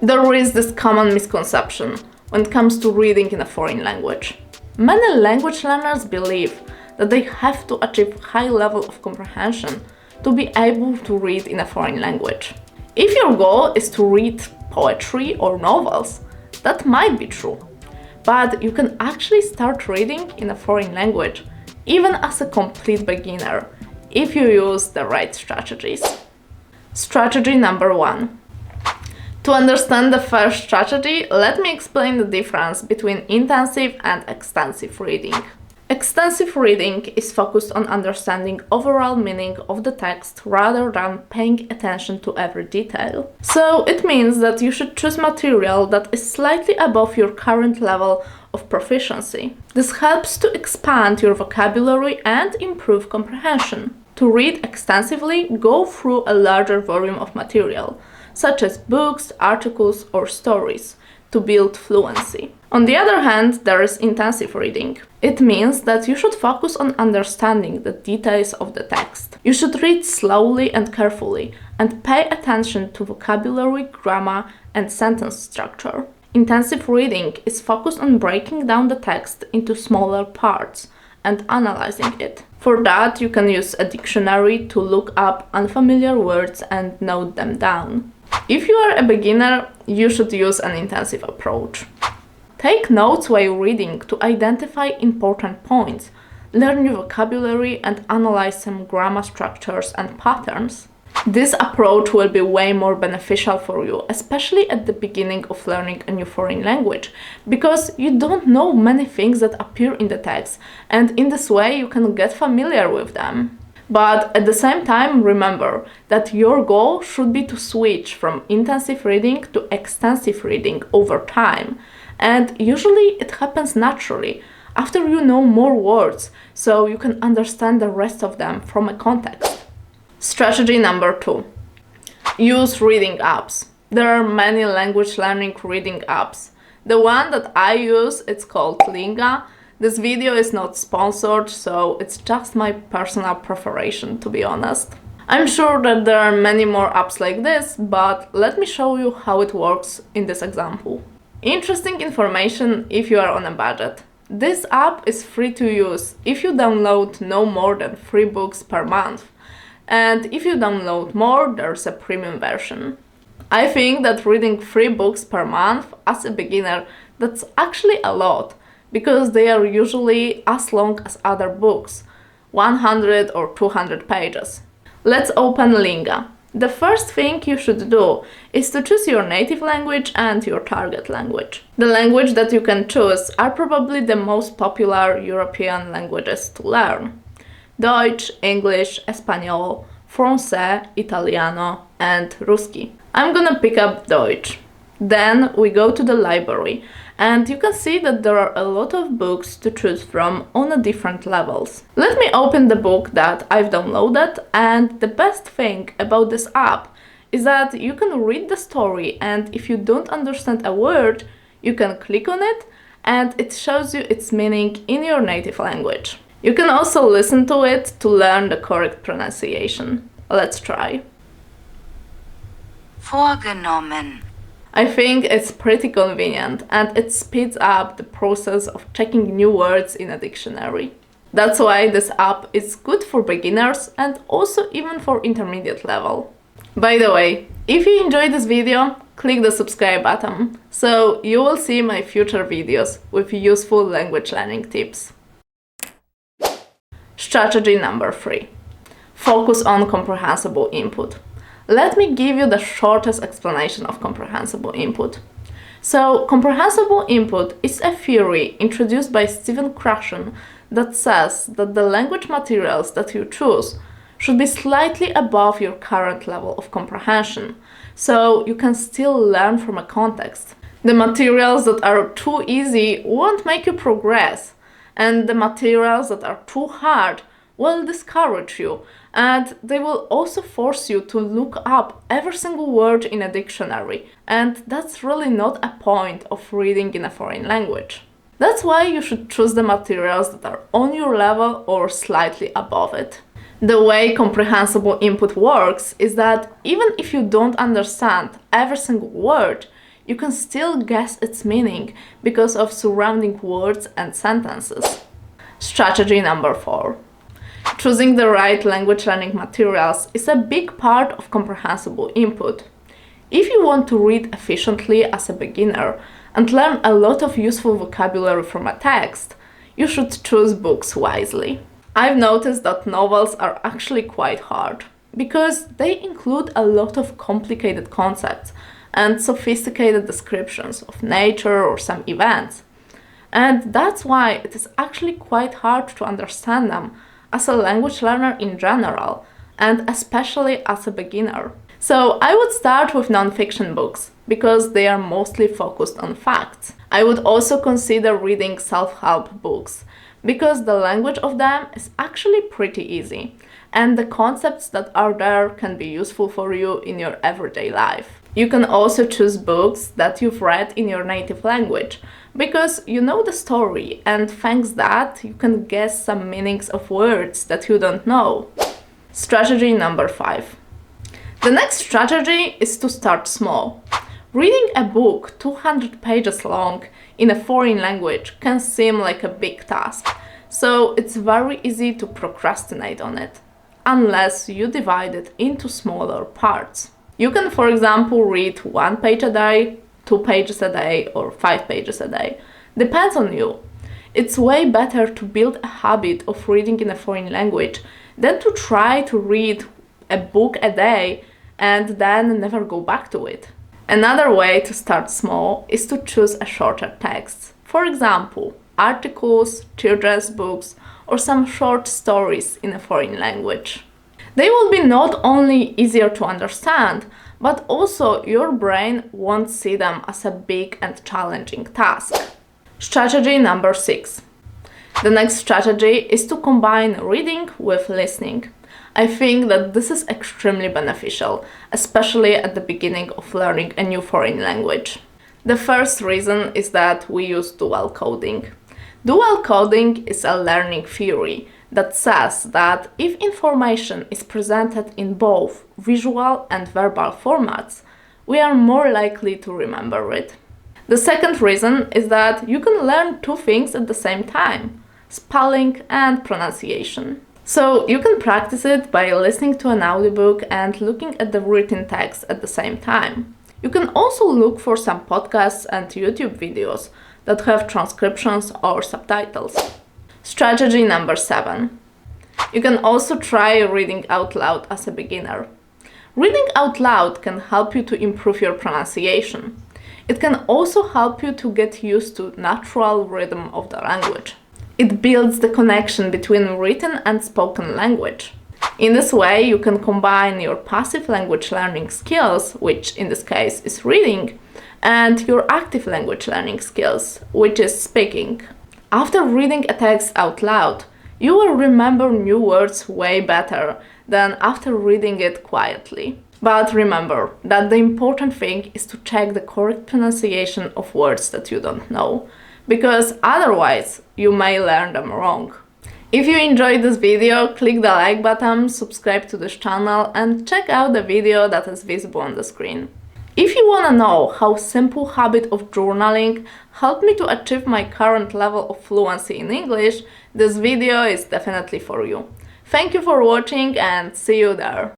There is this common misconception when it comes to reading in a foreign language. Many language learners believe that they have to achieve high level of comprehension to be able to read in a foreign language. If your goal is to read poetry or novels, that might be true. But you can actually start reading in a foreign language even as a complete beginner if you use the right strategies. Strategy number 1. To understand the first strategy, let me explain the difference between intensive and extensive reading. Extensive reading is focused on understanding overall meaning of the text rather than paying attention to every detail. So it means that you should choose material that is slightly above your current level of proficiency. This helps to expand your vocabulary and improve comprehension. To read extensively, go through a larger volume of material, such as books, articles, or stories, to build fluency. On the other hand, there is intensive reading. It means that you should focus on understanding the details of the text. You should read slowly and carefully and pay attention to vocabulary, grammar, and sentence structure. Intensive reading is focused on breaking down the text into smaller parts and analyzing it. For that, you can use a dictionary to look up unfamiliar words and note them down. If you are a beginner, you should use an intensive approach. Take notes while reading to identify important points, learn new vocabulary, and analyze some grammar structures and patterns. This approach will be way more beneficial for you, especially at the beginning of learning a new foreign language, because you don't know many things that appear in the text, and in this way you can get familiar with them. But at the same time, remember that your goal should be to switch from intensive reading to extensive reading over time. And usually it happens naturally, after you know more words, so you can understand the rest of them from a context. Strategy number 2. Use reading apps. There are many language learning reading apps. The one that I use, it's called Linga. This video is not sponsored, so it's just my personal preference, to be honest. I'm sure that there are many more apps like this, but let me show you how it works in this example. Interesting information if you are on a budget. This app is free to use if you download no more than 3 books per month. And if you download more, there's a premium version. I think that reading 3 books per month as a beginner, that's actually a lot, because they are usually as long as other books, 100 or 200 pages. Let's open Linga. The first thing you should do is to choose your native language and your target language. The language that you can choose are probably the most popular European languages to learn: Deutsch, English, Espanol, Francais, Italiano, and Ruski. I'm gonna pick up Deutsch. Then we go to the library, and you can see that there are a lot of books to choose from on a different levels. Let me open the book that I've downloaded, and the best thing about this app is that you can read the story, and if you don't understand a word, you can click on it and it shows you its meaning in your native language. You can also listen to it to learn the correct pronunciation. Let's try. Vorgenommen. I think it's pretty convenient and it speeds up the process of checking new words in a dictionary. That's why this app is good for beginners and also even for intermediate level. By the way, if you enjoyed this video, click the subscribe button, so you will see my future videos with useful language learning tips. Strategy number 3. Focus on comprehensible input. Let me give you the shortest explanation of comprehensible input. So, comprehensible input is a theory introduced by Stephen Krashen that says that the language materials that you choose should be slightly above your current level of comprehension, so you can still learn from a context. The materials that are too easy won't make you progress, and the materials that are too hard will discourage you, and they will also force you to look up every single word in a dictionary, and that's really not a point of reading in a foreign language. That's why you should choose the materials that are on your level or slightly above it. The way comprehensible input works is that even if you don't understand every single word, you can still guess its meaning because of surrounding words and sentences. Strategy number 4. Choosing the right language learning materials is a big part of comprehensible input. If you want to read efficiently as a beginner and learn a lot of useful vocabulary from a text, you should choose books wisely. I've noticed that novels are actually quite hard because they include a lot of complicated concepts and sophisticated descriptions of nature or some events. And that's why it is actually quite hard to understand them as a language learner in general, and especially as a beginner. So I would start with non-fiction books because they are mostly focused on facts. I would also consider reading self-help books because the language of them is actually pretty easy and the concepts that are there can be useful for you in your everyday life. You can also choose books that you've read in your native language because you know the story, and thanks that you can guess some meanings of words that you don't know. Strategy number 5. The next strategy is to start small. Reading a book 200 pages long in a foreign language can seem like a big task, so it's very easy to procrastinate on it, unless you divide it into smaller parts. You can, for example, read 1 page a day, 2 pages a day, or 5 pages a day. Depends on you. It's way better to build a habit of reading in a foreign language than to try to read a book a day and then never go back to it. Another way to start small is to choose a shorter text. For example, articles, children's books, or some short stories in a foreign language. They will be not only easier to understand, but also your brain won't see them as a big and challenging task. Strategy number 6. The next strategy is to combine reading with listening. I think that this is extremely beneficial, especially at the beginning of learning a new foreign language. The first reason is that we use dual coding. Dual coding is a learning theory that says that if information is presented in both visual and verbal formats, we are more likely to remember it. The second reason is that you can learn 2 things at the same time: spelling and pronunciation. So you can practice it by listening to an audiobook and looking at the written text at the same time. You can also look for some podcasts and YouTube videos that have transcriptions or subtitles. Strategy number 7. You can also try reading out loud as a beginner. Reading out loud can help you to improve your pronunciation. It can also help you to get used to natural rhythm of the language. It builds the connection between written and spoken language. In this way, you can combine your passive language learning skills, which in this case is reading, and your active language learning skills, which is speaking. After reading a text out loud, you will remember new words way better than after reading it quietly. But remember that the important thing is to check the correct pronunciation of words that you don't know, because otherwise you may learn them wrong. If you enjoyed this video, click the like button, subscribe to this channel, and check out the video that is visible on the screen. If you want to know how simple habit of journaling helped me to achieve my current level of fluency in English, this video is definitely for you. Thank you for watching and see you there!